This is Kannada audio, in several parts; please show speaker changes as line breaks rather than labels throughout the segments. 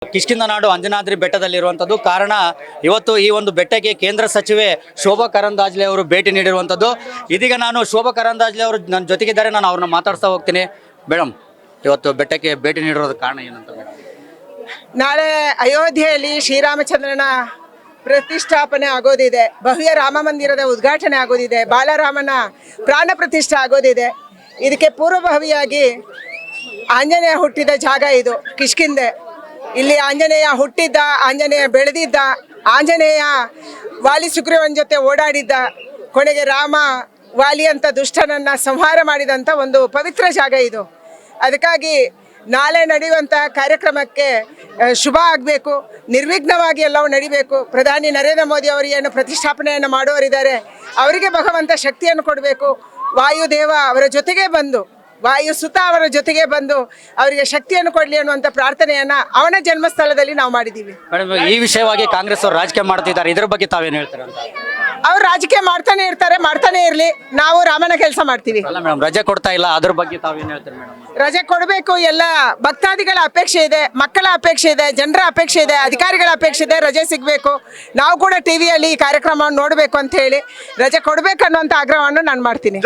ಕಿಷ್ಕಿಂಧ ನಾಡು ಅಂಜನಾದ್ರಿ ಬೆಟ್ಟದಲ್ಲಿರುವಂಥದ್ದು. ಕಾರಣ ಇವತ್ತು ಈ ಒಂದು ಬೆಟ್ಟಕ್ಕೆ ಕೇಂದ್ರ ಸಚಿವೆ ಶೋಭಾ ಕರಂದ್ಲಾಜೆ ಅವರು ಭೇಟಿ ನೀಡಿರುವಂಥದ್ದು. ಇದೀಗ ನಾನು ಶೋಭಾ ಕರಂದ್ಲಾಜೆ ಅವರು ನನ್ನ ಜೊತೆಗಿದ್ದಾರೆ, ನಾನು ಅವ್ರನ್ನ ಮಾತಾಡ್ತಾ ಹೋಗ್ತೀನಿ. ಮೇಡಮ್, ಇವತ್ತು ಬೆಟ್ಟಕ್ಕೆ ಭೇಟಿ ನೀಡಿರೋದು ಕಾರಣ ಏನಂತ ಮೇಡಮ್?
ನಾಳೆ ಅಯೋಧ್ಯೆಯಲ್ಲಿ ಶ್ರೀರಾಮಚಂದ್ರನ ಪ್ರತಿಷ್ಠಾಪನೆ ಆಗೋದಿದೆ, ಭವ್ಯ ರಾಮ ಮಂದಿರದ ಉದ್ಘಾಟನೆ ಆಗೋದಿದೆ, ಬಾಲರಾಮನ ಪ್ರಾಣ ಪ್ರತಿಷ್ಠೆ ಆಗೋದಿದೆ. ಇದಕ್ಕೆ ಪೂರ್ವಭಾವಿಯಾಗಿ ಆಂಜನೇಯ ಹುಟ್ಟಿದ ಜಾಗ ಇದು ಕಿಷ್ಕಿಂಧೆ. ಇಲ್ಲಿ ಆಂಜನೇಯ ಹುಟ್ಟಿದ್ದ, ಆಂಜನೇಯ ಬೆಳೆದಿದ್ದ, ಆಂಜನೇಯ ವಾಲಿ ಸುಗ್ರೀವನ ಜೊತೆ ಓಡಾಡಿದ್ದ, ಕೊನೆಗೆ ರಾಮ ವಾಲಿ ಅಂತ ದುಷ್ಟನನ್ನು ಸಂಹಾರ ಮಾಡಿದಂಥ ಒಂದು ಪವಿತ್ರ ಜಾಗ ಇದು. ಅದಕ್ಕಾಗಿ ನಾಳೆ ನಡೆಯುವಂಥ ಕಾರ್ಯಕ್ರಮಕ್ಕೆ ಶುಭ ಆಗಬೇಕು, ನಿರ್ವಿಘ್ನವಾಗಿ ಎಲ್ಲವೂ ನಡಿಬೇಕು. ಪ್ರಧಾನಿ ನರೇಂದ್ರ ಮೋದಿ ಅವರು ಏನು ಪ್ರತಿಷ್ಠಾಪನೆಯನ್ನು ಮಾಡುವವರಿದ್ದಾರೆ, ಅವರಿಗೆ ಭಗವಂತ ಶಕ್ತಿಯನ್ನು ಕೊಡಬೇಕು. ವಾಯುದೇವ ಅವರ ಜೊತೆಗೆ ಬಂದು, ವಾಯು ಸುತ ಅವರ ಜೊತೆಗೆ ಬಂದು ಅವರಿಗೆ ಶಕ್ತಿಯನ್ನು ಕೊಡಲಿ ಅನ್ನುವಂಥ ಪ್ರಾರ್ಥನೆಯನ್ನು ಅವನ ಜನ್ಮಸ್ಥಳದಲ್ಲಿ ನಾವು ಮಾಡಿದ್ದೀವಿ.
ಮೇಡಮ್, ಈ ವಿಷಯವಾಗಿ ಕಾಂಗ್ರೆಸ್ ಅವರು ರಾಜಕೀಯ ಮಾಡ್ತಿದ್ದಾರೆ, ಇದ್ರ ಬಗ್ಗೆ ತಾವೇನು ಹೇಳ್ತಾರೆ ಅಂತ?
ಅವ್ರು ರಾಜಕೀಯ ಮಾಡ್ತಾನೆ ಇರ್ತಾರೆ, ಮಾಡ್ತಾನೆ ಇರಲಿ, ನಾವು ರಾಮನ ಕೆಲಸ ಮಾಡ್ತೀವಿ.
ಅಲ್ಲ ಮೇಡಮ್, ರಜೆ ಕೊಡ್ತಾ ಇಲ್ಲ, ಅದ್ರ ಬಗ್ಗೆ ತಾವೇನು ಹೇಳ್ತಾರೆ ಮೇಡಮ್?
ರಜೆ ಕೊಡಬೇಕು. ಎಲ್ಲ ಭಕ್ತಾದಿಗಳ ಅಪೇಕ್ಷೆ ಇದೆ, ಮಕ್ಕಳ ಅಪೇಕ್ಷೆ ಇದೆ, ಜನರ ಅಪೇಕ್ಷೆ ಇದೆ, ಅಧಿಕಾರಿಗಳ ಅಪೇಕ್ಷೆ ಇದೆ, ರಜೆ ಸಿಗಬೇಕು. ನಾವು ಕೂಡ ಟಿವಿಯಲ್ಲಿ ಈ ಕಾರ್ಯಕ್ರಮವನ್ನು ನೋಡಬೇಕು ಅಂತ ಹೇಳಿ ರಜೆ ಕೊಡಬೇಕನ್ನುವಂಥ ಆಗ್ರಹವನ್ನು ನಾನು ಮಾಡ್ತೀನಿ.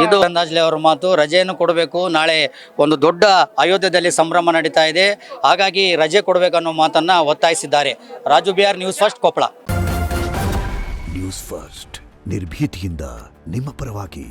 ಇದು ಕರಂದ್ಲಾಜೆ ಅವರ ಮಾತು. ರಜೆಯನ್ನು ಕೊಡಬೇಕು, ನಾಳೆ ಒಂದು ದೊಡ್ಡ ಅಯೋಧ್ಯೆಯಲ್ಲಿ ಸಂಭ್ರಮ ನಡೀತಾ ಇದೆ, ಹಾಗಾಗಿ ರಜೆ ಕೊಡಬೇಕನ್ನೋ ಮಾತನ್ನ ಒತ್ತಾಯಿಸಿದ್ದಾರೆ. Raju BR, news first, Koppal.
News first ನಿರ್ಭೀತಿಯಿಂದ ನಿಮ್ಮ ಪರವಾಗಿ.